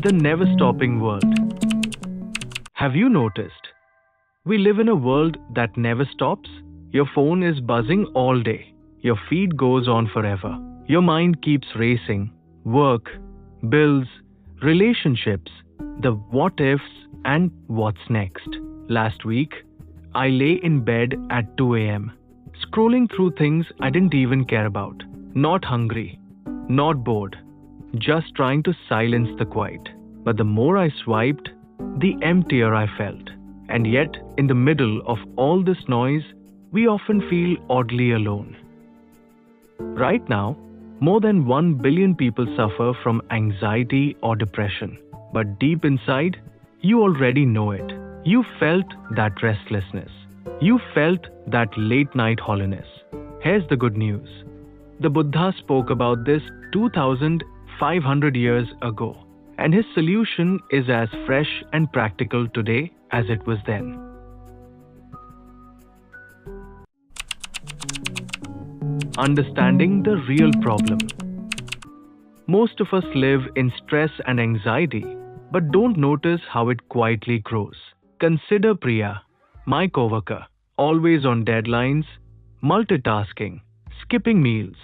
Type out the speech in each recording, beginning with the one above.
The never-stopping world. Have you noticed? We live in a world that never stops. Your phone is buzzing all day. Your feed goes on forever. Your mind keeps racing. Work, bills, relationships, the what ifs, and what's next. Last week, I lay in bed at 2 a.m., scrolling through things I didn't even care about. Not hungry, not bored, just trying to silence the quiet. But the more I swiped, the emptier I felt. And yet, in the middle of all this noise, we often feel oddly alone. Right now, more than 1 billion people suffer from anxiety or depression. But deep inside, you already know it. You felt that restlessness. You felt that late night hollowness. Here's the good news. The Buddha spoke about this 2,500 years ago, and his solution is as fresh and practical today as it was then. Understanding the real problem. Most of us live in stress and anxiety, but don't notice how it quietly grows. Consider Priya, my coworker, always on deadlines, multitasking, skipping meals.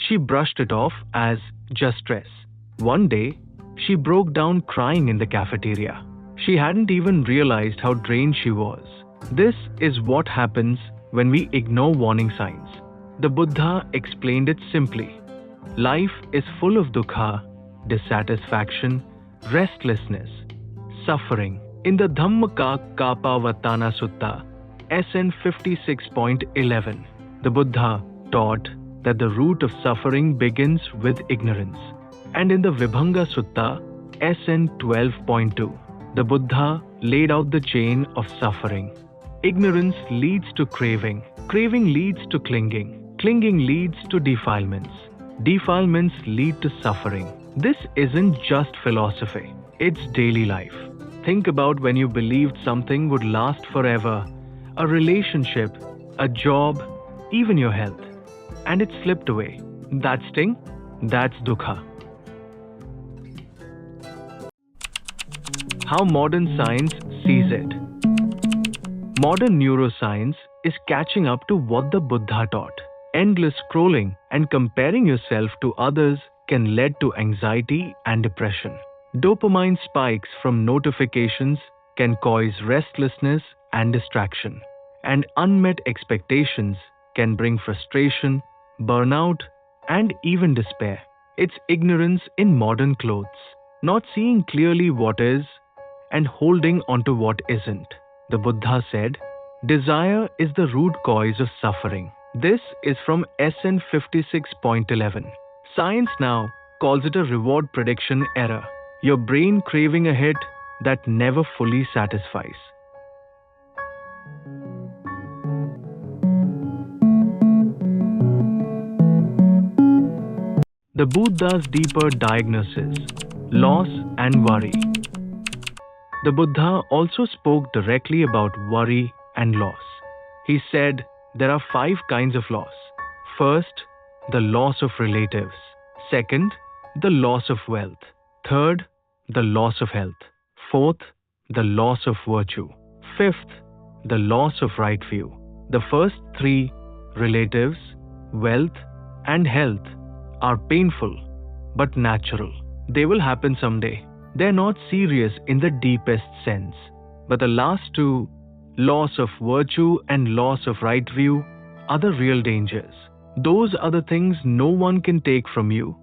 She brushed it off as just stress. One day, she broke down crying in the cafeteria. She hadn't even realized how drained she was. This is what happens when we ignore warning signs. The Buddha explained it simply. Life is full of dukkha, dissatisfaction, restlessness, suffering. In the Dhammaka-Kappavatthana Sutta, SN 56.11, the Buddha taught that the root of suffering begins with ignorance. And in the Vibhanga Sutta, SN 12.2, the Buddha laid out the chain of suffering. Ignorance leads to craving. Craving leads to clinging. Clinging leads to defilements. Defilements lead to suffering. This isn't just philosophy, it's daily life. Think about when you believed something would last forever, a relationship, a job, even your health, and it slipped away. That sting? That's dukkha. How modern science sees it. Modern neuroscience is catching up to what the Buddha taught. Endless scrolling and comparing yourself to others can lead to anxiety and depression. Dopamine spikes from notifications can cause restlessness and distraction. And unmet expectations can bring frustration, burnout, and even despair. It's ignorance in modern clothes, not seeing clearly what is and holding onto what isn't. The Buddha said, desire is the root cause of suffering. This is from SN 56.11. Science now calls it a reward prediction error. Your brain craving a hit that never fully satisfies. The Buddha's deeper diagnosis, loss and worry. The Buddha also spoke directly about worry and loss. He said there are 5 kinds of loss. First, the loss of relatives. Second, the loss of wealth. Third, the loss of health. Fourth, the loss of virtue. Fifth, the loss of right view. The first 3, relatives, wealth, and health, are painful but natural. They will happen someday. They're not serious in the deepest sense. But the last 2, loss of virtue and loss of right view, are the real dangers. Those are the things no one can take from you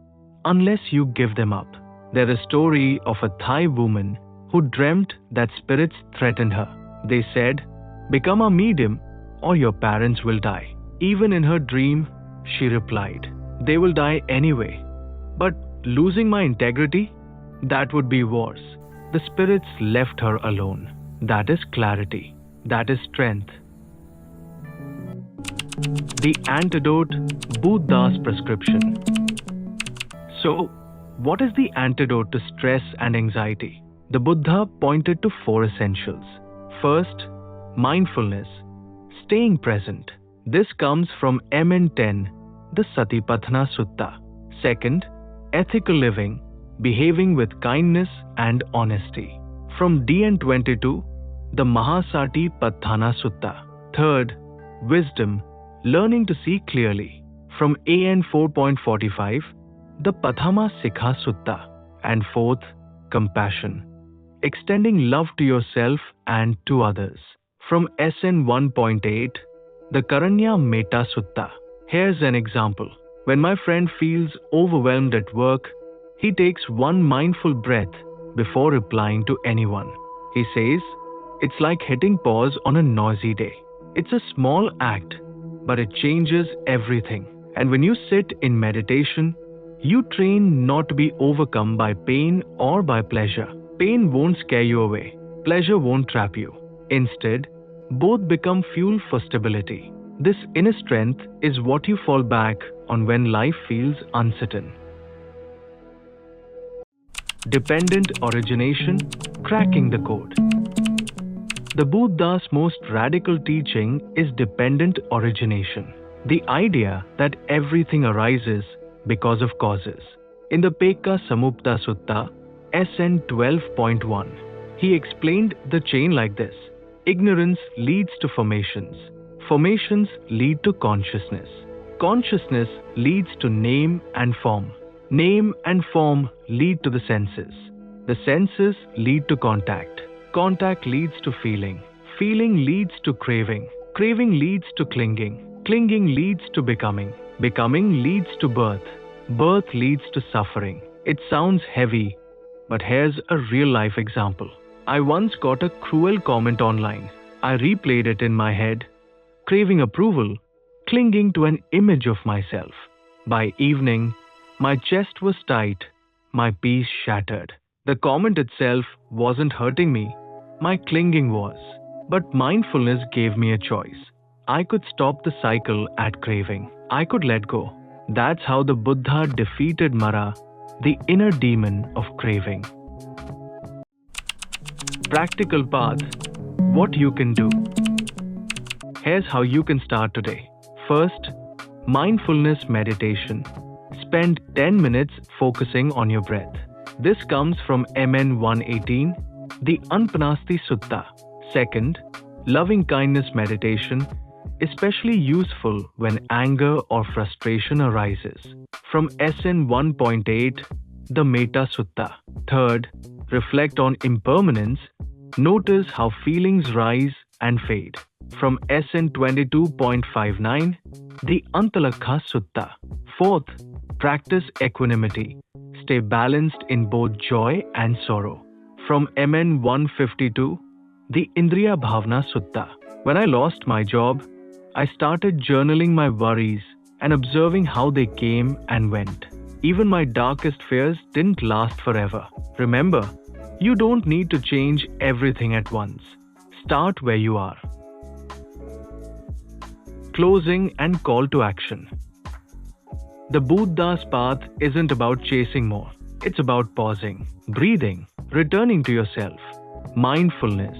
unless you give them up. There's a story of a Thai woman who dreamt that spirits threatened her. They said, become a medium or your parents will die. Even in her dream, she replied, they will die anyway. But losing my integrity? That would be worse. The spirits left her alone. That is clarity. That is strength. The antidote, Buddha's prescription. So, what is the antidote to stress and anxiety? The Buddha pointed to 4 essentials. First, mindfulness, staying present. This comes from MN10, the Satipatthana Sutta. Second, ethical living, behaving with kindness and honesty. From DN22, the Mahasati Patthana Sutta. Third, wisdom, learning to see clearly. From AN 4.45, the Pathama Sikha Sutta. And fourth, compassion, extending love to yourself and to others. From SN 1.8, the Karanya Metta Sutta. Here's an example. When my friend feels overwhelmed at work, he takes one mindful breath before replying to anyone. He says, it's like hitting pause on a noisy day. It's a small act, but it changes everything. And when you sit in meditation, you train not to be overcome by pain or by pleasure. Pain won't scare you away. Pleasure won't trap you. Instead, both become fuel for stability. This inner strength is what you fall back on when life feels uncertain. Dependent origination, cracking the code. The Buddha's most radical teaching is dependent origination. The idea that everything arises because of causes. In the Pekka Samupta Sutta, SN 12.1, he explained the chain like this. Ignorance leads to formations. Formations lead to consciousness. Consciousness leads to name and form. Name and form lead to the senses. The senses lead to contact. Contact leads to feeling. Feeling leads to craving. Craving leads to clinging. Clinging leads to becoming. Becoming leads to birth. Birth leads to suffering. It sounds heavy, but here's a real-life example. I once got a cruel comment online. I replayed it in my head, craving approval, clinging to an image of myself. By evening, my chest was tight, my peace shattered. The comment itself wasn't hurting me, my clinging was. But mindfulness gave me a choice. I could stop the cycle at craving. I could let go. That's how the Buddha defeated Mara, the inner demon of craving. Practical path. What you can do. Here's how you can start today. First, mindfulness meditation. Spend 10 minutes focusing on your breath. This comes from MN 118, the Anpanasti Sutta. Second, loving kindness meditation, especially useful when anger or frustration arises. From SN 1.8, the Metta Sutta. Third, reflect on impermanence. Notice how feelings rise and fade. From SN 22.59, the Antalakha Sutta. Fourth, practice equanimity. Stay balanced in both joy and sorrow. From MN 152, the Indriya Bhavna Sutta. When I lost my job, I started journaling my worries and observing how they came and went. Even my darkest fears didn't last forever. Remember, you don't need to change everything at once. Start where you are. Closing and call to action. The Buddha's path isn't about chasing more. It's about pausing, breathing, returning to yourself. Mindfulness,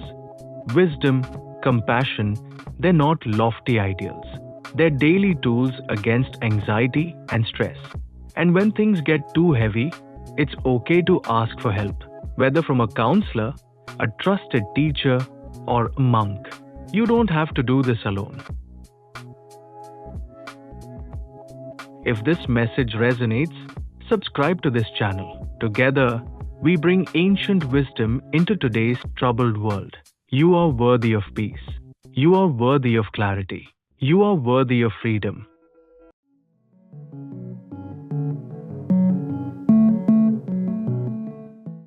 wisdom, compassion, they're not lofty ideals. They're daily tools against anxiety and stress. And when things get too heavy, it's okay to ask for help, whether from a counselor, a trusted teacher, or a monk. You don't have to do this alone. If this message resonates, subscribe to this channel. Together, we bring ancient wisdom into today's troubled world. You are worthy of peace. You are worthy of clarity. You are worthy of freedom.